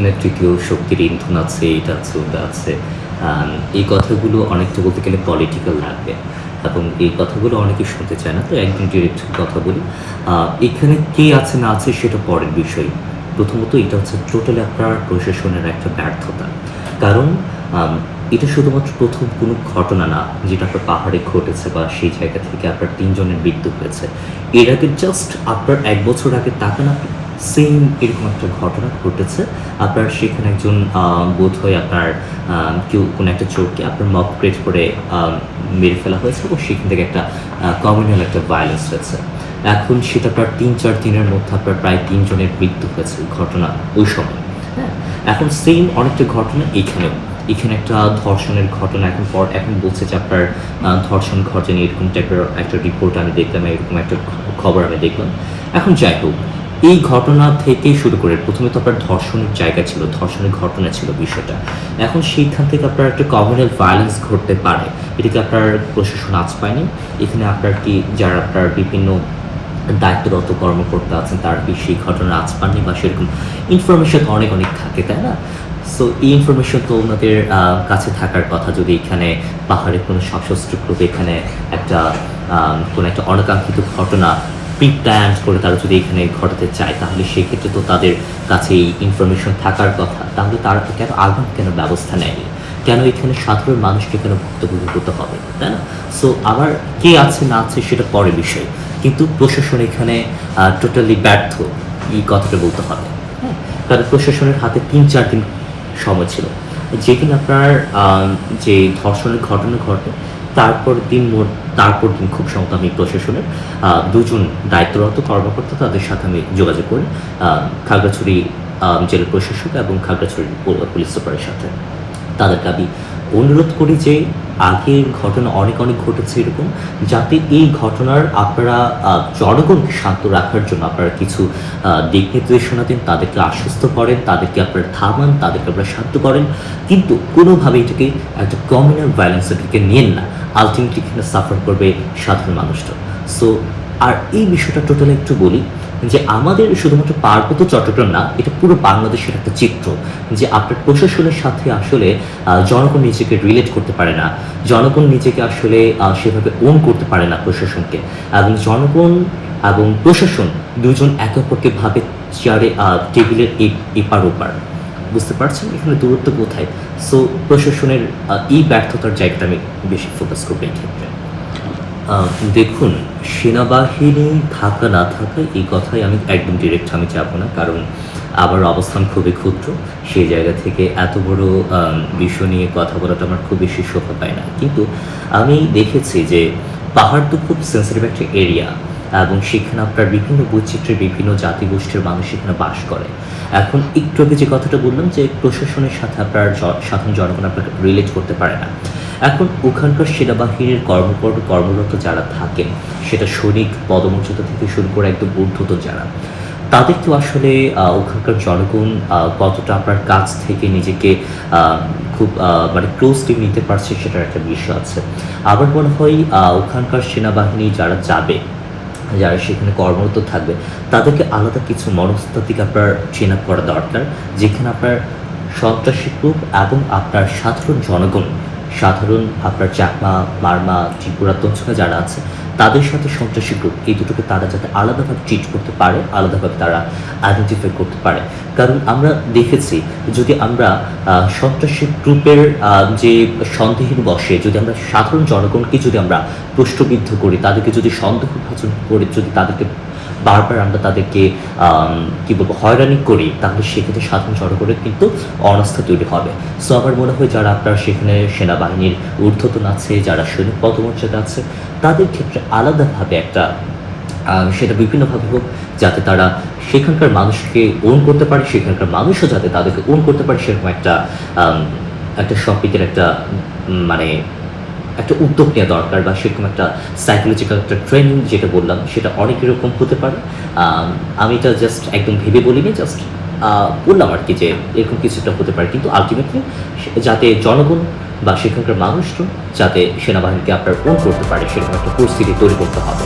এখানে তৃতীয় শক্তির ইন্ধন আছে, এটা আছে, ওটা আছে। এই কথাগুলো অনেকটা বলতে গেলে পলিটিক্যাল লাগবে এবং এই কথাগুলো অনেকে শুনতে চায় না। তো একদম ডিরেক্ট কথা বলি। এখানে কে আছে না আছে সেটা পরের বিষয়। প্রথমত এটা হচ্ছে টোটালি আপনার প্রশাসনের একটা ব্যর্থতা। কারণ এটা শুধুমাত্র প্রথম কোনো ঘটনা না যেটা আপনার পাহাড়ে ঘটেছে বা সেই জায়গা থেকে আপনার ৩ জনের মৃত্যু হয়েছে। এর আগে জাস্ট আপনার ১ বছর আগে তাকান আপনি, সেম এরকম একটা ঘটনা ঘটেছে। আপনার সেখানে একজন বোধহয় আপনার কেউ কোনো একটা চোরকে আপনার মব ক্রিয়েট করে মেরে ফেলা হয়েছে এবং সেখান থেকে একটা কমিউনাল একটা ভায়োলেন্স হয়েছে। এখন সেটা আপনার ৩-৪ দিনের মধ্যে আপনার প্রায় ৩ জনের মৃত্যু হয়েছে ঘটনা ওই সময়। হ্যাঁ? এখন সেম অনেকটা ঘটনা এখানেও। এখানে একটা ধর্ষণের ঘটনা এখন বলছে যে আপনার ধর্ষণ ঘটেনি, এরকম টাইপের একটা রিপোর্ট আমি দেখলাম, এরকম একটা খবর আমি দেখলাম। এখন যাই হোক, এই ঘটনা থেকে শুরু করে প্রথমে তো আপনার ধর্ষণের জায়গা ছিল, ধর্ষণের ঘটনা ছিল বিষয়টা। এখন সেইখান থেকে আপনার একটা কমিউনাল ভায়োলেন্স ঘটতে পারে। এটাকে আপনার প্রশাসন আঁচ পায়নি। এখানে আপনার কি যারা আপনার বিভিন্ন দায়িত্বরত কর্মকর্তা আছেন তারা কি সেই ঘটনার আঁচ পাননি বা সেরকম ইনফরমেশন অনেক থাকে, তাই না? সো এই ইনফরমেশন তো ওনাদের কাছে থাকার কথা। যদি এখানে পাহাড়ে কোনো সশস্ত্র গ্রুপ এখানে একটা কোনো একটা অনাকাঙ্ক্ষিত ঘটনা প্রি-প্ল্যান্ড করে তারা যদি এখানে ঘটাতে চায়, তাহলে সেক্ষেত্রে তো তাদের কাছে এই ইনফরমেশন থাকার কথা। তাহলে তারা কেন আগাম কেন ব্যবস্থা নেয়নি? কেন এখানে সাধারণ মানুষকে কেন ভুক্তভোগী হতে হবে, তাই না? সো আবার কে আছে না আছে সেটা পরের বিষয়, কিন্তু প্রশাসন এখানে টোটালি ব্যর্থ, এই কথাটা বলতে হবে। হ্যাঁ, কারণ প্রশাসনের হাতে ৩-৪ দিন সময় ছিল। যেদিন আপনার যে ধর্ষণের ঘটনা ঘটে তারপর দিন খুব সম্ভবত আমি প্রশাসনের ২ জন দায়িত্বরত কর্মকর্তা তাদের সাথে আমি যোগাযোগ করি, খাগড়াছড়ি জেলা প্রশাসক এবং খাগড়াছড়ি পুলিশ সুপারের সাথে। তাদেরকে আমি অনুরোধ করি যে আগের ঘটনা অনেক ঘটেছে এরকম, যাতে এই ঘটনার আপনারা জনগণকে শান্ত রাখার জন্য আপনারা কিছু দিক নির্দেশনা দিন, তাদেরকে আশ্বস্ত করেন, তাদেরকে আপনারা থামান, তাদেরকে আপনারা শান্ত করেন, কিন্তু কোনোভাবে এটাকে একটা কমিউনাল ভায়োলেন্সের দিকে নিয়েন না। আলটিমেটলি এখানে সাফার করবে সাধারণ মানুষটা। সো আর এই বিষয়টা টোটালি একটু বলি যে আমাদের শুধুমাত্র পার্বত্য চট্টগ্রাম না, এটা পুরো বাংলাদেশের একটা চিত্র যে আপনার প্রশাসনের সাথে আসলে জনগণ নিজেকে রিলেট করতে পারে না, জনগণ নিজেকে আসলে সেভাবে ওন করতে পারে না প্রশাসনকে, এবং জনগণ এবং প্রশাসন দুজন একে অপরকে ভাবে চেয়ারে টেবিলের এপার ওপার। বুঝতে পারছেন এখানে দূরত্ব কোথায়? সো প্রশাসনের এই ব্যর্থতার জায়গাটা আমি বেশি ফোকাস করবো এই ক্ষেত্রে। দেখুন, সেনাবাহিনী থাকা না থাকা এই কথায় আমি একদম ডিরেক্ট আমি যাব না, কারণ আমার অবস্থান খুবই ক্ষুদ্র। সেই জায়গা থেকে এত বড় বিষয় নিয়ে কথা বলাটা আমার খুব বেশি শোভা পায় না। কিন্তু আমি দেখেছি যে পাহাড় তো খুব সেন্সিটিভ একটা এরিয়া এবং সেখানে আপনার বিভিন্ন বৈচিত্র্যের বিভিন্ন জাতিগোষ্ঠীর মানুষ সেখানে বাস করে। এখন একটু আগে যে কথাটা বললাম যে প্রশাসনের সাথে আপনার সাধারণ জনগণ আপনাকে রিলেট করতে পারে না। এখন ওখানকার সেনাবাহিনীর কর্মরত যারা থাকেন, সেটা সৈনিক পদমর্যাদা থেকে শুরু করে একদম ঊর্ধ্বতন যারা, তাদেরকেও আসলে ওখানকার জনগণ কতটা আপনার কাছ থেকে নিজেকে খুব মানে ক্লোজলি নিতে পারছে সেটার একটা বিষয় আছে। আবার মনে হয় ওখানকার সেনাবাহিনী যারা যাবে, যারা সেখানে কর্মরত থাকবে, তাদেরকে আলাদা কিছু মনস্তাত্ত্বিক আপনার ট্রেন আপ করা দরকার, যেখানে আপনার সন্ত্রাসী গ্রুপ এবং আপনার সাধারণ আপনার চাকমা, মারমা, ত্রিপুরা, তঞ্চকা যারা আছে তাদের সাথে সন্ত্রাসী গ্রুপ, এই দুটোকে তারা যাতে আলাদাভাবে ট্রিট করতে পারে, আলাদাভাবে তারা আইডেন্টিফাই করতে পারে। কারণ আমরা দেখেছি যদি আমরা সন্ত্রাসী গ্রুপের যে সন্দেহের বশে যদি আমরা সাধারণ জনগণকে যদি আমরা প্রশ্নবিদ্ধ করি, তাদেরকে যদি সন্দেহভাজন করে যদি তাদেরকে বারবার আমরা তাদেরকে কী বলবো হয়রানি করি, তাহলে সেক্ষেত্রে সাধারণ জনগণের কিন্তু অনাস্থা তৈরি হবে। সো আমার মনে হয় যারা আপনার সেখানে সেনাবাহিনীর ঊর্ধ্বতন আছে, যারা সৈনিক পদমর্যাদা আছে, তাদের ক্ষেত্রে আলাদাভাবে একটা সেটা বিভিন্নভাবে হোক, যাতে তারা সেখানকার মানুষকে ওন করতে পারে, সেখানকার মানুষও যাতে তাদেরকে ওন করতে পারে, সেরকম একটা শপিংয়ের একটা মানে একটা উদ্যোগ নেওয়া দরকার, বা সেরকম একটা সাইকোলজিক্যাল একটা ট্রেনিং যেটা বললাম সেটা অনেক রকম হতে পারে। আমি এটা জাস্ট একদম ভেবে বলিনি, জাস্ট বললাম আর কি যে এরকম কিছুটা হতে পারে, কিন্তু আলটিমেটলি যাতে জনগণ বা সেখানকার মানুষজন যাতে সেনাবাহিনীকে আপনার ওন করতে পারে সেরকম একটা পরিস্থিতি তৈরি করতে হবে।